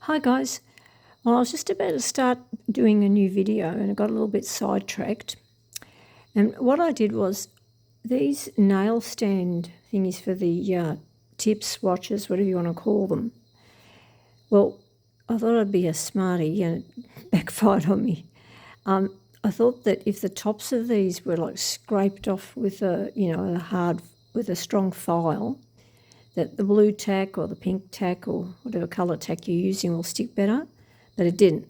Hi guys. Well, I was just about to start doing a new video and I got a little bit sidetracked. And what I did was these nail stand thingies for the tips, watches, whatever you want to call them. Well, I thought I'd be a smarty and it backfired on me. I thought that if the tops of these were like scraped off with with a strong file, that the blue tack or the pink tack or whatever colour tack you're using will stick better, but it didn't.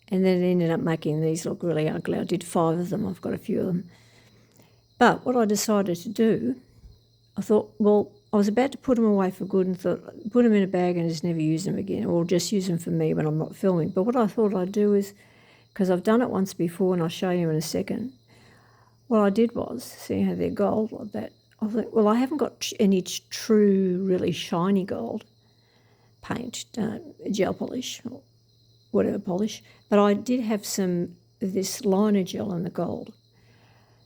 And then it ended up making these look really ugly. I did 5 of them. I've got a few of them. But what I decided to do, I thought, well, I was about to put them away for good and thought, put them in a bag and just never use them again, or just use them for me when I'm not filming. But what I thought I'd do is, because I've done it once before and I'll show you in a second, what I did was, see how they're gold like that, I thought, well, I haven't got any true, really shiny gold paint, gel polish, or whatever polish, but I did have some of this liner gel in the gold.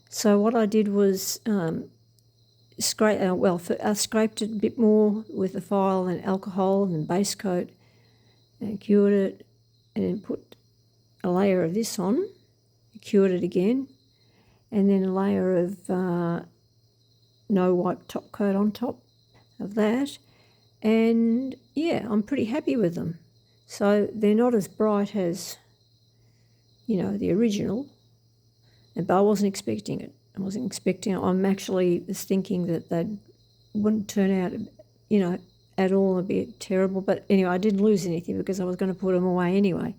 So what I did was I scraped it a bit more with the file and alcohol and base coat and cured it, and then put a layer of this on, cured it again, and then a layer of no wipe top coat on top of that. And yeah, I'm pretty happy with them. So they're not as bright as, the original, but I wasn't expecting it. I'm actually was thinking that they wouldn't turn out, at all a bit terrible. But anyway, I didn't lose anything because I was going to put them away anyway.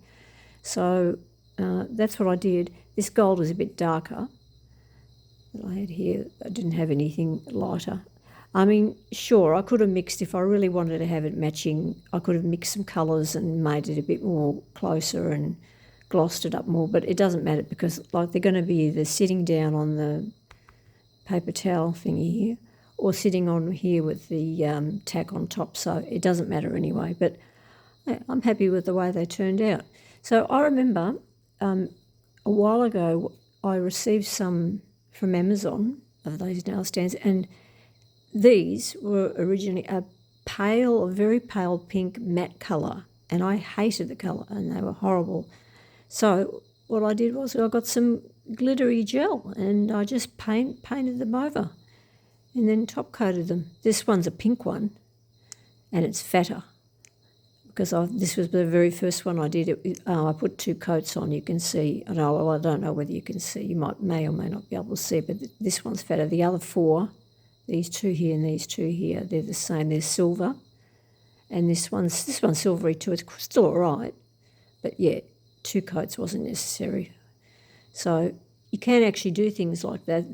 So that's what I did. This gold is a bit darker that I had here. I didn't have anything lighter. I mean, sure, I could have mixed, if I really wanted to have it matching, I could have mixed some colours and made it a bit more closer and glossed it up more, but it doesn't matter because they're going to be either sitting down on the paper towel thingy here or sitting on here with the tack on top, so it doesn't matter anyway. But yeah, I'm happy with the way they turned out. So I remember a while ago I received some from Amazon of those nail stands, and these were originally a very pale pink matte colour, and I hated the colour and they were horrible. So what I did was I got some glittery gel and I just painted them over and then top coated them. This one's a pink one and it's fatter because this was the very first one I did. I put 2 coats on, you can see. I don't know whether you can see. You may or may not be able to see, but this one's fatter. The other 4, these 2 here and these 2 here, they're the same. They're silver, and this one's silvery too. It's still all right, but yeah, 2 coats wasn't necessary. So you can actually do things like that.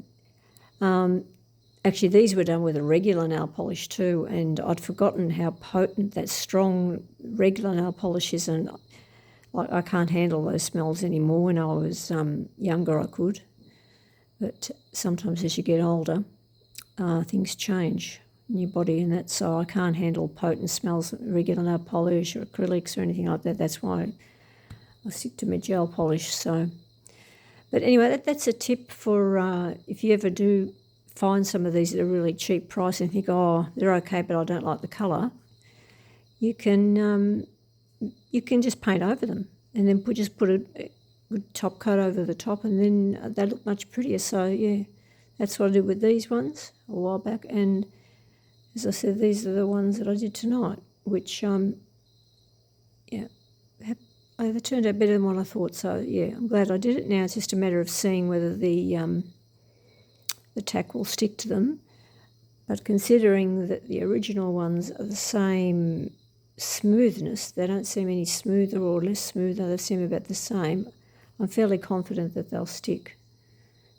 Actually, these were done with a regular nail polish too, and I'd forgotten how potent that strong regular nail polish is, and I can't handle those smells anymore. When I was younger, I could, but sometimes as you get older, things change in your body and that, so I can't handle potent smells, regular nail polish or acrylics or anything like that. That's why I stick to my gel polish. So, but anyway, that's a tip for if you ever do find some of these at a really cheap price and think, oh, they're okay, but I don't like the colour, you can just paint over them and then just put a good top coat over the top, and then they look much prettier. So yeah, that's what I did with these ones a while back, and as I said, these are the ones that I did tonight, which they turned out better than what I thought. So yeah, I'm glad I did it. Now it's just a matter of seeing whether the tack will stick to them. But considering that the original ones are the same smoothness, they don't seem any smoother or less smoother, they seem about the same, I'm fairly confident that they'll stick.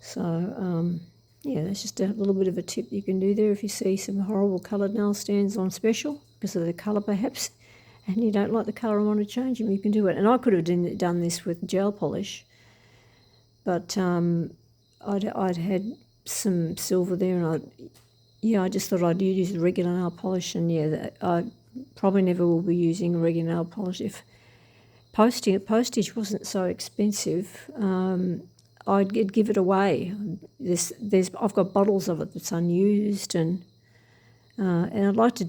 So yeah, that's just a little bit of a tip you can do there if you see some horrible coloured nail stands on special because of the colour perhaps, and you don't like the colour and want to change them, you can do it. And I could have done this with gel polish, but I'd had some silver there, and I just thought I'd use the regular nail polish, and yeah, I probably never will be using regular nail polish. If postage wasn't so expensive, I'd give it away. I've got bottles of it that's unused, and And I'd love to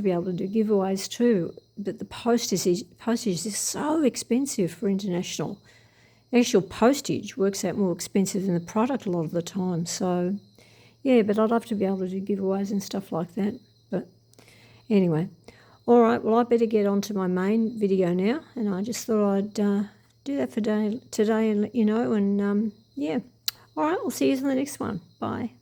be able to do giveaways too, but the postage is so expensive for international. Actual postage works out more expensive than the product a lot of the time. So, yeah, but I'd love to be able to do giveaways and stuff like that. But anyway, all right, well, I better get on to my main video now, and I just thought I'd do that for today and let you know. And, yeah, all right, we'll see you in the next one. Bye.